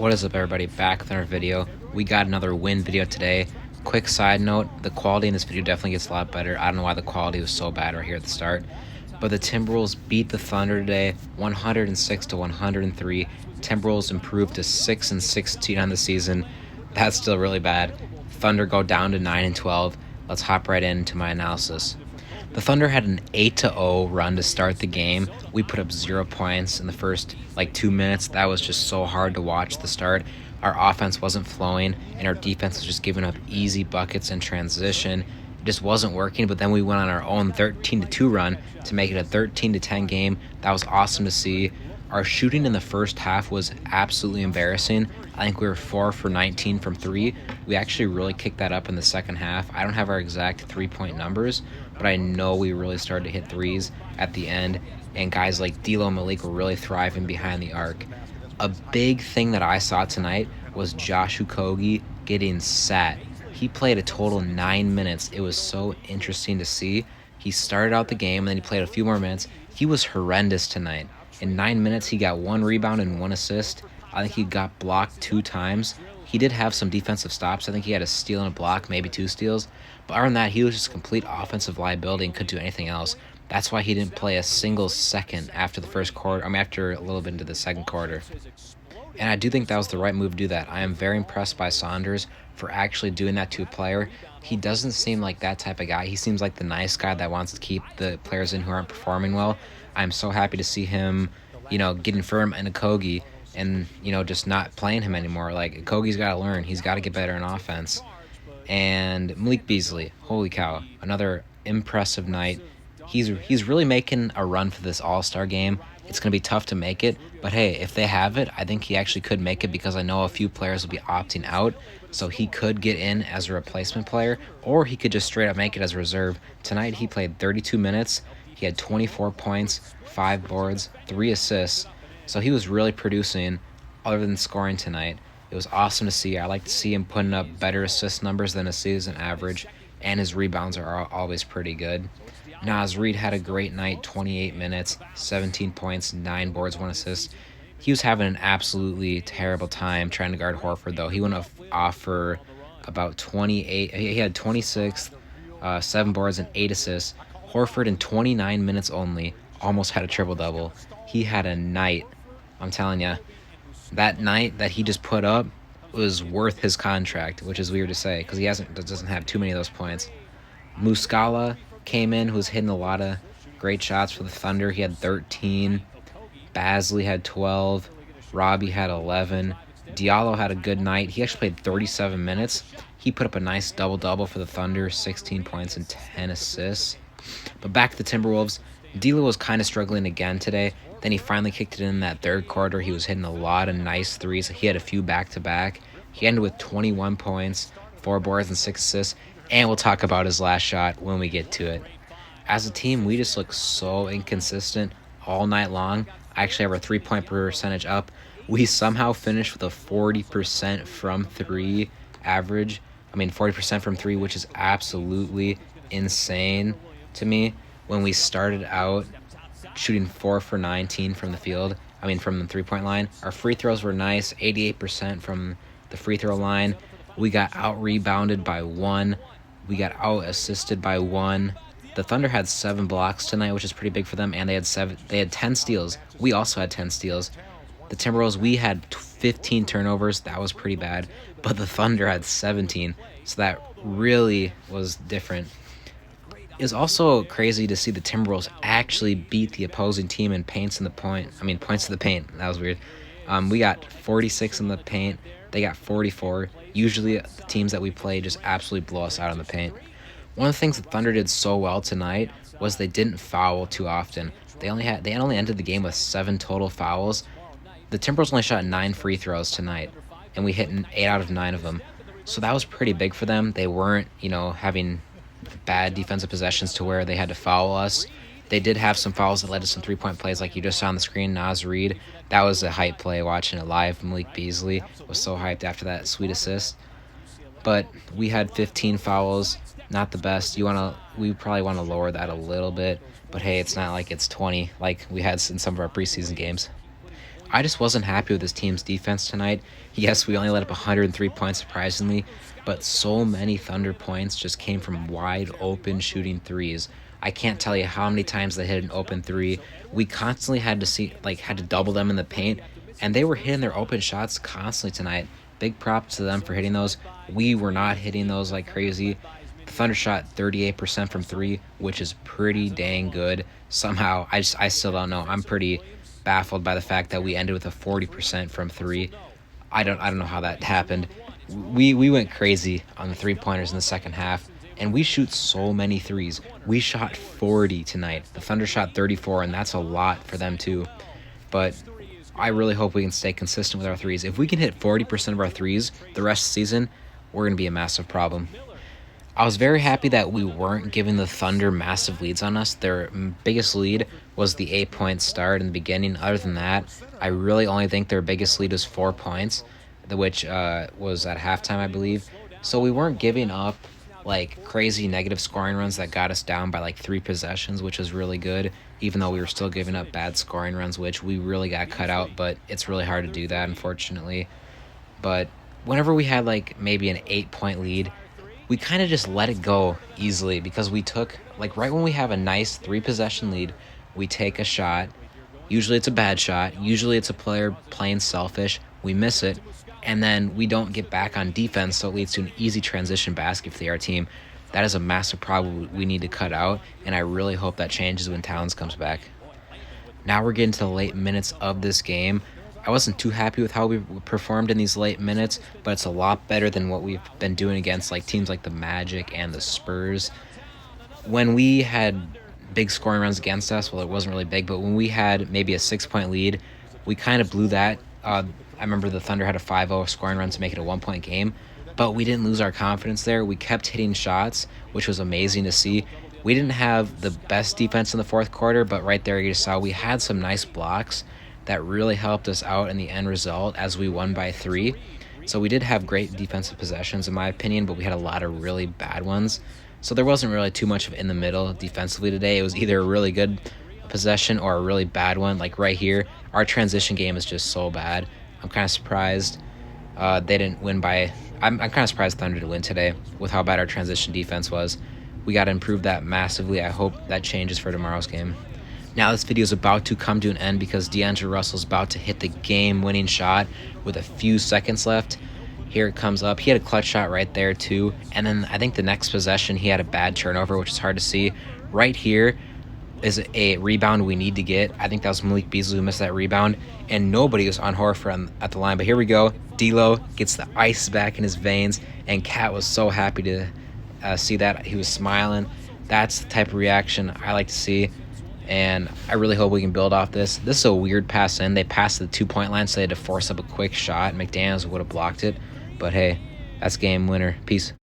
What is up, everybody? Back with our video. We got another win video today. Quick side note, the quality in this video definitely gets a lot better. I don't know why the quality was so bad right here at the start. But the Timberwolves beat the Thunder today, 106 to 103. Timberwolves improved to 6-16 on the season. That's still really bad. Thunder go down to 9-12. Let's hop right into my analysis. The Thunder had an 8-0 run to start the game. We put up 0 points in the first 2 minutes. That was just so hard to watch the start. Our offense wasn't flowing, and our defense was just giving up easy buckets in transition. It just wasn't working, but then we went on our own 13-2 run to make it a 13-10 game. That was awesome to see. Our shooting in the first half was absolutely embarrassing. I think we were 4 for 19 from 3. We actually really kicked that up in the second half. I don't have our exact 3-point numbers, but I know we really started to hit threes at the end, and guys like D'Lo and Malik were really thriving behind the arc. A big thing that I saw tonight was Josh Okogie getting sat. He played a total 9 minutes. It was so interesting to see. He started out the game, and then he played a few more minutes. He was horrendous tonight. In 9 minutes, he got 1 rebound and 1 assist. I think he got blocked 2 times. He did have some defensive stops. I think he had a steal and a block, maybe 2 steals. But other than that, he was just a complete offensive liability and couldn't do anything else. That's why he didn't play a single second after the first quarter. After a little bit into the second quarter. And I do think that was the right move to do that. I am very impressed by Saunders for actually doing that to a player. He doesn't seem like that type of guy. He seems like the nice guy that wants to keep the players in who aren't performing well. I'm so happy to see him, getting firm in Okogie and, just not playing him anymore. Okogie's got to learn. He's got to get better in offense. And Malik Beasley, holy cow, another impressive night. He's really making a run for this All-Star game. It's going to be tough to make it, but hey, if they have it, I think he actually could make it because I know a few players will be opting out, so he could get in as a replacement player, or he could just straight up make it as a reserve. Tonight he played 32 minutes. He had 24 points, 5 boards, 3 assists, so he was really producing other than scoring tonight. It was awesome to see. I like to see him putting up better assist numbers than a season average, and his rebounds are always pretty good. Naz Reid had a great night, 28 minutes, 17 points, 9 boards, 1 assist. He was having an absolutely terrible time trying to guard Horford, though. He went off for about 28. He had 26, 7 boards, and 8 assists. Horford, in 29 minutes only, almost had a triple-double. He had a night. I'm telling you, that night that he just put up was worth his contract, which is weird to say because he doesn't have too many of those points. Muscala came in, who was hitting a lot of great shots for the Thunder. He had 13. Basley had 12. Robbie had 11. Diallo had a good night. He actually played 37 minutes. He put up a nice double-double for the Thunder, 16 points and 10 assists. But back to the Timberwolves, D'Lo was kind of struggling again today. Then he finally kicked it in that third quarter. He was hitting a lot of nice threes. He had a few back-to-back. He ended with 21 points, 4 boards, and 6 assists. And we'll talk about his last shot when we get to it. As a team, we just look so inconsistent all night long. I actually have our 3-point percentage up. We somehow finished with a 40% from 3 average. 40% from 3, which is absolutely insane to me. When we started out shooting 4 for 19 from the field, from the 3-point line, our free throws were nice, 88% from the free throw line. We got out-rebounded by 1. We got out-assisted by 1. The Thunder had 7 blocks tonight, which is pretty big for them, and they had 10 steals. We also had 10 steals. The Timberwolves, we had 15 turnovers. That was pretty bad. But the Thunder had 17, so that really was different. It's also crazy to see the Timberwolves actually beat the opposing team in points to the paint. That was weird. We got 46 in the paint. They got 44. Usually the teams that we play just absolutely blow us out in the paint. One of the things the Thunder did so well tonight was they didn't foul too often. They only ended the game with 7 total fouls. The Timberwolves only shot 9 free throws tonight, and we hit 8 out of 9 of them. So that was pretty big for them. They weren't, having bad defensive possessions to where they had to foul us. They did have some fouls that led to some 3-point plays like you just saw on the screen, Naz Reid. That was a hype play watching it live. Malik Beasley was so hyped after that sweet assist. But we had 15 fouls, not the best. We probably want to lower that a little bit. But hey, it's not like it's 20 like we had in some of our preseason games. I just wasn't happy with this team's defense tonight. Yes, we only let up 103 points surprisingly, but so many Thunder points just came from wide open shooting threes. I can't tell you how many times they hit an open three. We constantly had to double them in the paint, and they were hitting their open shots constantly tonight. Big props to them for hitting those. We were not hitting those like crazy. The Thunder shot 38% from three, which is pretty dang good. Somehow, I still don't know. I'm pretty baffled by the fact that we ended with a 40% from three. I don't know how that happened. We went crazy on the 3-pointers in the second half, and we shoot so many threes. We shot 40 tonight. The Thunder shot 34, and that's a lot for them too. But I really hope we can stay consistent with our threes. If we can hit 40% of our threes the rest of the season, we're going to be a massive problem. I was very happy that we weren't giving the Thunder massive leads on us. Their biggest lead was the 8-point start in the beginning. Other than that, I really only think their biggest lead was 4 points, which was at halftime, I believe. So we weren't giving up like crazy negative scoring runs that got us down by like 3 possessions, which was really good, even though we were still giving up bad scoring runs, which we really got cut out, but it's really hard to do that, unfortunately. But whenever we had like maybe an 8-point lead, we kind of just let it go easily because we took, like right when we have a nice 3-possession lead, we take a shot. Usually it's a bad shot. Usually it's a player playing selfish. We miss it, and then we don't get back on defense, so it leads to an easy transition basket for our team. That is a massive problem we need to cut out, and I really hope that changes when Towns comes back. Now we're getting to the late minutes of this game. I wasn't too happy with how we performed in these late minutes, but it's a lot better than what we've been doing against like teams like the Magic and the Spurs. When we had big scoring runs against us, well, it wasn't really big, but when we had maybe a 6-point lead, we kind of blew that. I remember the Thunder had a 5-0 scoring run to make it a 1-point game, but we didn't lose our confidence there. We kept hitting shots, which was amazing to see. We didn't have the best defense in the fourth quarter, but right there you saw we had some nice blocks that really helped us out in the end result as we won by 3. So we did have great defensive possessions, in my opinion, but we had a lot of really bad ones. So there wasn't really too much of in the middle defensively today. It was either a really good possession or a really bad one. Like right here, our transition game is just so bad. I'm kind of surprised they didn't win by... I'm kind of surprised Thunder didn't win today with how bad our transition defense was. We got to improve that massively. I hope that changes for tomorrow's game. Now this video is about to come to an end because D'Angelo Russell's about to hit the game-winning shot with a few seconds left. Here it comes up. He had a clutch shot right there too. And then I think the next possession he had a bad turnover, which is hard to see. Right here is a rebound we need to get. I think that was Malik Beasley who missed that rebound. And nobody was on Horford at the line. But here we go. D'Lo gets the ice back in his veins. And Cat was so happy to see that. He was smiling. That's the type of reaction I like to see. And I really hope we can build off this. This is a weird pass in. They passed the 2-point line, so they had to force up a quick shot. McDaniels would have blocked it. But hey, that's game winner. Peace.